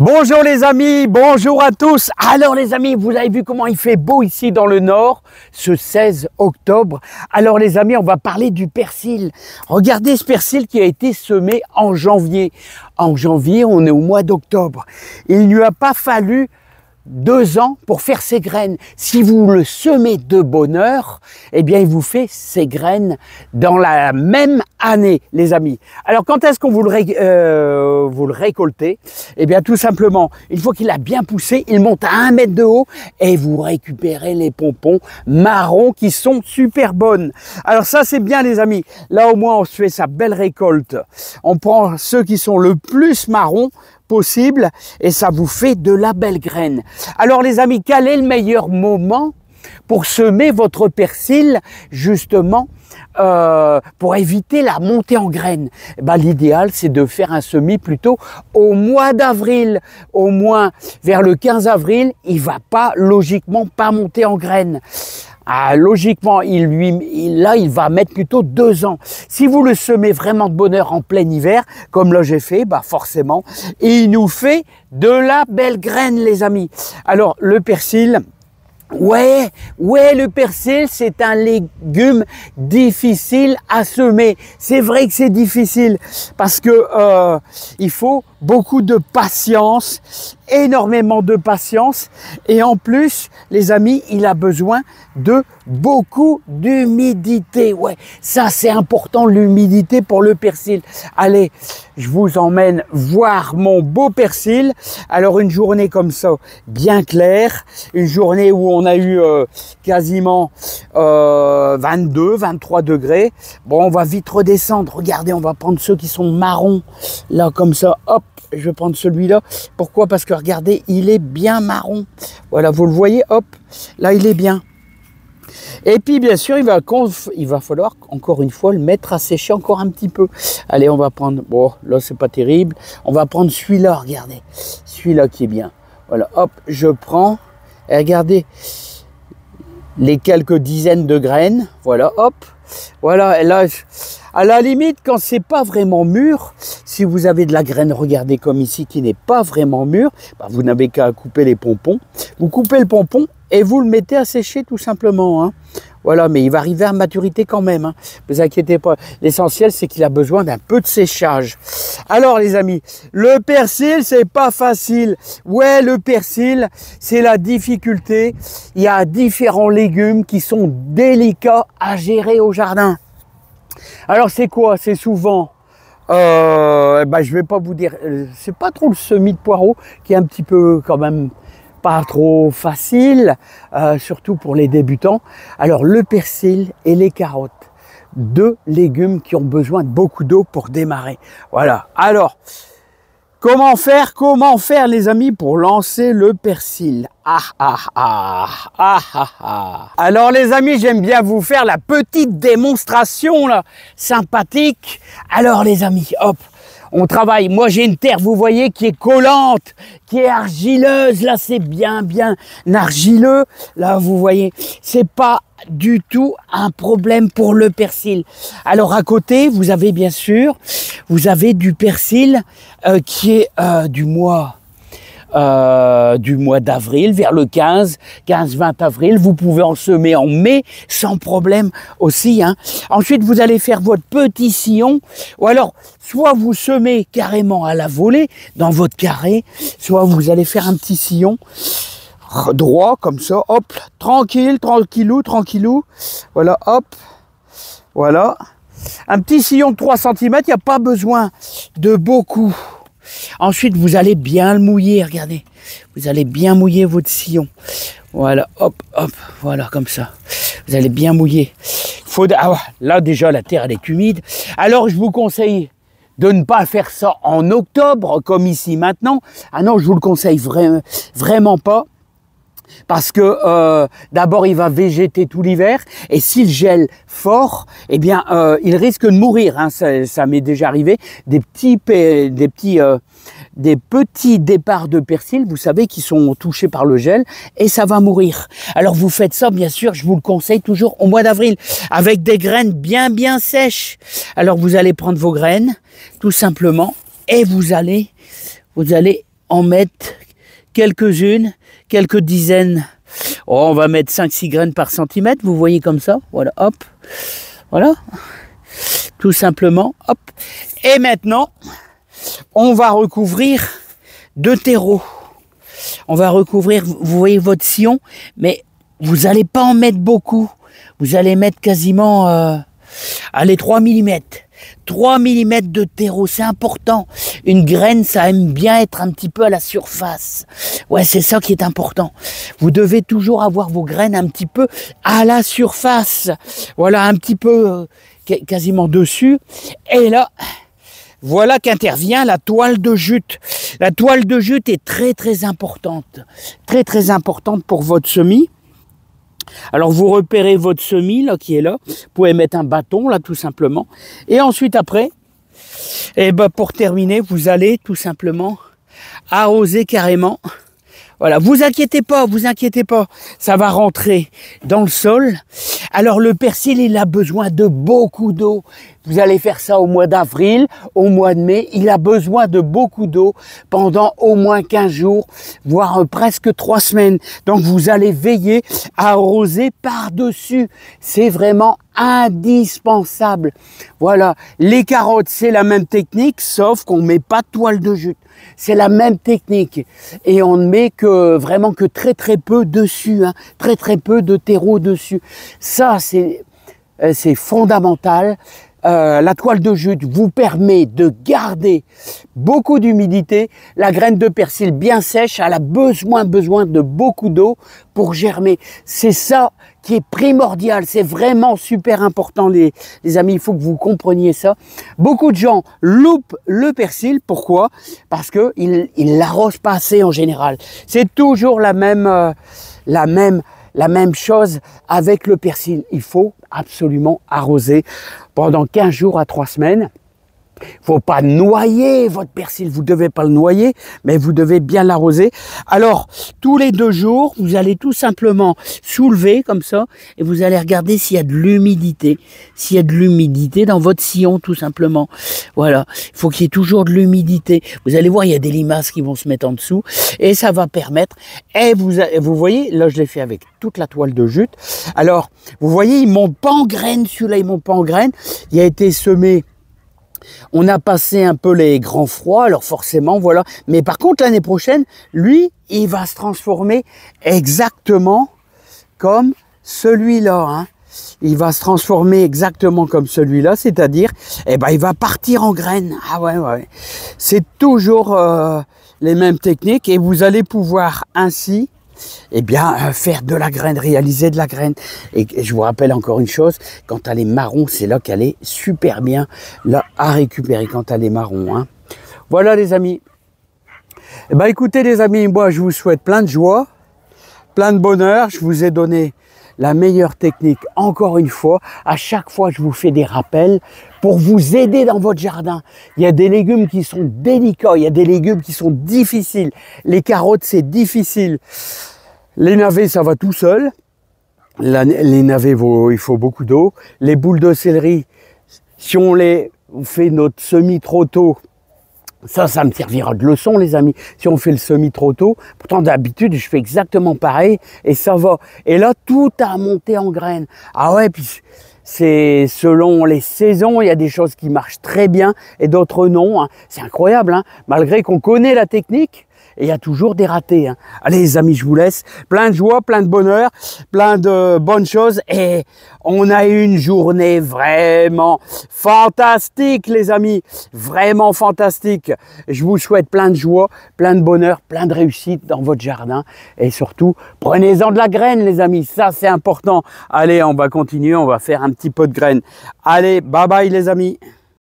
Bonjour les amis, bonjour à tous. Alors les amis, vous avez vu comment il fait beau ici dans le nord, ce 16 octobre. Alors les amis, on va parler du persil. Regardez ce persil qui a été semé en janvier. En janvier, on est au mois d'octobre. Il ne lui a pas fallu 2 ans pour faire ses graines. Si vous le semez de bonne heure, eh bien, il vous fait ses graines dans la même année, les amis. Alors, quand est-ce qu'on vous le récoltez? Eh bien, tout simplement, une fois qu'il a bien poussé, il monte à 1 mètre de haut et vous récupérez les pompons marrons qui sont super bonnes. Alors, ça, c'est bien, les amis. Là, au moins, on se fait sa belle récolte. On prend ceux qui sont le plus marrons possible et ça vous fait de la belle graine. Alors les amis, quel est le meilleur moment pour semer votre persil justement pour éviter la montée en graines? L'idéal c'est de faire un semis plutôt au mois d'avril, au moins vers le 15 avril, il va pas logiquement pas monter en graines. Logiquement, il va mettre plutôt 2 ans. Si vous le semez vraiment de bonne heure en plein hiver, comme là j'ai fait, forcément, il nous fait de la belle graine, les amis. Alors, le persil, ouais, le persil, c'est un légume difficile à semer. C'est vrai que c'est difficile parce que il faut beaucoup de patience, énormément de patience. Et en plus, les amis, il a besoin de beaucoup d'humidité. Ouais, ça c'est important, l'humidité pour le persil. Allez, je vous emmène voir mon beau persil. Alors une journée comme ça, bien claire, une journée où on a eu quasiment 22, 23 degrés. Bon, on va vite redescendre. Regardez, on va prendre ceux qui sont marrons. Là, comme ça, hop, je vais prendre celui-là. Pourquoi? Parce que regardez, il est bien marron. Voilà, vous le voyez, hop, là, il est bien. Et puis, bien sûr, il va falloir, encore une fois, le mettre à sécher encore un petit peu. Allez, on va prendre, bon, là, c'est pas terrible. On va prendre celui-là, regardez. Celui-là qui est bien. Voilà, hop, je prends. Et regardez, les quelques dizaines de graines. Voilà, hop. Voilà, et là, à la limite, quand c'est pas vraiment mûr, si vous avez de la graine, regardez comme ici, qui n'est pas vraiment mûr, vous n'avez qu'à couper les pompons. Vous coupez le pompon et vous le mettez à sécher tout simplement. Hein. Voilà, mais il va arriver à maturité quand même. Hein. Ne vous inquiétez pas. L'essentiel, c'est qu'il a besoin d'un peu de séchage. Alors, les amis, le persil, c'est pas facile. Ouais, le persil, c'est la difficulté. Il y a différents légumes qui sont délicats à gérer au jardin. Alors, c'est quoi? C'est souvent... je vais pas vous dire... c'est pas trop le semis de poireaux qui est un petit peu quand même... pas trop facile, surtout pour les débutants. Alors le persil et les carottes, 2 légumes qui ont besoin de beaucoup d'eau pour démarrer. Voilà. Alors, comment faire les amis pour lancer le persil? Alors les amis, j'aime bien vous faire la petite démonstration là, sympathique. Alors les amis, hop. On travaille. Moi, j'ai une terre, vous voyez, qui est collante, qui est argileuse. Là, c'est bien argileux. Là, vous voyez, c'est pas du tout un problème pour le persil. Alors, à côté, vous avez bien sûr, vous avez du persil qui est du mois d'avril, vers le 15-20 avril. Vous pouvez en semer en mai sans problème aussi. Hein. Ensuite, vous allez faire votre petit sillon, ou alors soit vous semez carrément à la volée dans votre carré, soit vous allez faire un petit sillon droit comme ça, hop, tranquillou. Voilà, hop, voilà. Un petit sillon de 3 cm, il n'y a pas besoin de beaucoup. Ensuite, vous allez bien le mouiller, regardez. Vous allez bien mouiller votre sillon. Voilà, hop, voilà, comme ça. Vous allez bien mouiller. Là, déjà, la terre, elle est humide. Alors, je vous conseille de ne pas faire ça en octobre, comme ici maintenant. Ah non, je vous le conseille vraiment pas. Parce que d'abord il va végéter tout l'hiver et s'il gèle fort, eh bien il risque de mourir. Hein. Ça m'est déjà arrivé. Des petits départs de persil, vous savez, qui sont touchés par le gel et ça va mourir. Alors vous faites ça, bien sûr, je vous le conseille toujours au mois d'avril avec des graines bien sèches. Alors vous allez prendre vos graines tout simplement et vous allez en mettre quelques-unes, quelques dizaines. Oh, on va mettre 5-6 graines par centimètre, vous voyez comme ça. Voilà, hop. Voilà. Tout simplement, hop. Et maintenant, on va recouvrir de terreau. On va recouvrir, vous voyez votre sillon, mais vous n'allez pas en mettre beaucoup. Vous allez mettre quasiment, allez, 3 mm. 3 mm de terreau, c'est important. Une graine, ça aime bien être un petit peu à la surface. Ouais, c'est ça qui est important. Vous devez toujours avoir vos graines un petit peu à la surface. Voilà, un petit peu quasiment dessus. Et là, voilà qu'intervient la toile de jute. La toile de jute est très très importante. Très très importante pour votre semis. Alors vous repérez votre semis là qui est là, vous pouvez mettre un bâton là tout simplement. Et ensuite après, et ben pour terminer, vous allez tout simplement arroser carrément. Voilà, vous inquiétez pas, ça va rentrer dans le sol. Alors le persil, il a besoin de beaucoup d'eau. Vous allez faire ça au mois d'avril, au mois de mai. Il a besoin de beaucoup d'eau pendant au moins 15 jours, voire presque 3 semaines. Donc vous allez veiller à arroser par-dessus. C'est vraiment indispensable. Voilà, les carottes, c'est la même technique, sauf qu'on ne met pas de toile de jute. C'est la même technique. Et on ne met que vraiment que très très peu dessus, hein. Très très peu de terreau dessus. Ça, c'est fondamental. La toile de jute vous permet de garder beaucoup d'humidité. La graine de persil bien sèche, elle a besoin de beaucoup d'eau pour germer. C'est ça qui est primordial, c'est vraiment super important les amis, il faut que vous compreniez ça. Beaucoup de gens loupent le persil, pourquoi? Parce qu'ils l'arrosent pas assez en général. C'est toujours la même chose avec le persil. Il faut absolument arroser pendant 15 jours à 3 semaines. Il ne faut pas noyer votre persil, vous ne devez pas le noyer, mais vous devez bien l'arroser. Alors, tous les 2 jours, vous allez tout simplement soulever comme ça, et vous allez regarder s'il y a de l'humidité. S'il y a de l'humidité dans votre sillon, tout simplement. Voilà, il faut qu'il y ait toujours de l'humidité. Vous allez voir, il y a des limaces qui vont se mettre en dessous, et ça va permettre, et vous voyez, là je l'ai fait avec toute la toile de jute. Alors, vous voyez, il ne monte pas en graines, celui-là, il ne monte pas en graines. Il a été semé. On a passé un peu les grands froids, alors forcément, voilà. Mais par contre, l'année prochaine, lui, il va se transformer exactement comme celui-là. Hein. Il va se transformer exactement comme celui-là, c'est-à-dire, eh ben, il va partir en graines. Ah ouais, ouais. C'est toujours les mêmes techniques et vous allez pouvoir ainsi eh bien, faire de la graine, réaliser de la graine. Et je vous rappelle encore une chose, quand elle est marron, c'est là qu'elle est super bien là à récupérer quand elle est marron. Hein. Voilà les amis. Eh ben, écoutez les amis, moi je vous souhaite plein de joie, plein de bonheur. Je vous ai donné la meilleure technique, encore une fois. À chaque fois, je vous fais des rappels pour vous aider dans votre jardin. Il y a des légumes qui sont délicats, il y a des légumes qui sont difficiles. Les carottes, c'est difficile. Les navets, ça va tout seul. Les navets, il faut beaucoup d'eau. Les boules de céleri, si on fait notre semis trop tôt, ça me servira de leçon, les amis. Si on fait le semis trop tôt, pourtant d'habitude, je fais exactement pareil et ça va. Et là, tout a monté en graines. Ah ouais, puis c'est selon les saisons, il y a des choses qui marchent très bien et d'autres non. Hein. C'est incroyable, hein. Malgré qu'on connaît la technique. Et il y a toujours des ratés. Hein. Allez les amis, je vous laisse. Plein de joie, plein de bonheur, plein de bonnes choses. Et on a eu une journée vraiment fantastique les amis. Vraiment fantastique. Je vous souhaite plein de joie, plein de bonheur, plein de réussite dans votre jardin. Et surtout, prenez-en de la graine les amis. Ça c'est important. Allez, on va continuer, on va faire un petit peu de graines. Allez, bye bye les amis.